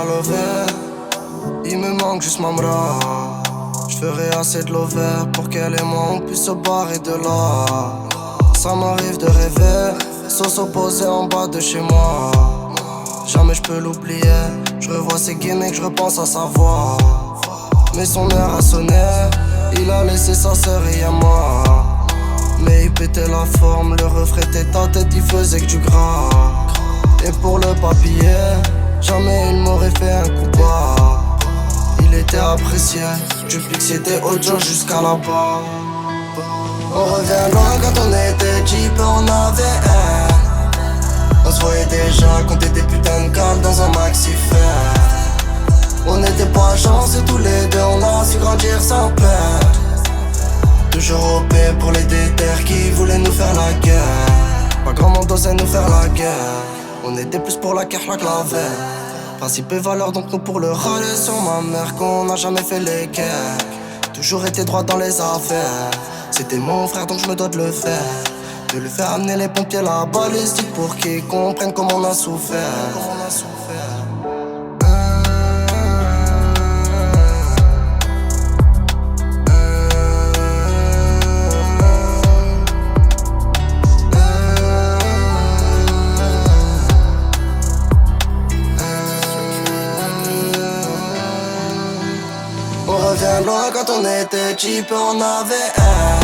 la lover. Il me manque juste Mamra. J'ferai assez de l'over pour qu'elle et moi on puisse se barrer de là. Ça m'arrive de rêver, sans s'opposer en bas de chez moi. Jamais je peux l'oublier, je revois ses gimmicks, je repense à sa voix. Mais son heure a sonné, il a laissé sa sœur et à moi. Mais il pétait la forme, le refrain était ta tête, il faisait que du gras. Et pour le papier, jamais il m'aurait fait un coup bas. Il était apprécié, duplique c'était autre chose jusqu'à là-bas. On revient loin quand on était cheap, on avait un. On se voyait déjà compter des putains de cales dans un maxi-fer. On n'était pas chanceux tous les deux, on a su grandir sans peur. Toujours OP pour les déterres qui voulaient nous faire la guerre. Pas grand monde osait nous faire la guerre. On était plus pour la guerre que la veille. Principe et valeur donc nous pour le râler sur ma mère qu'on n'a jamais fait les guerres. Toujours été droit dans les affaires. C'était mon frère donc je me dois de le faire. De le faire amener les pompiers la balistique pour qu'ils comprennent comment on a souffert. On revient loin quand on était cheap, on avait un.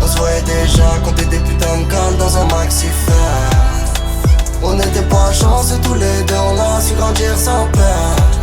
On se voyait déjà compter des putains de cales dans un maxi-fer. On n'était pas chanceux tous les deux, on a su grandir sans peur.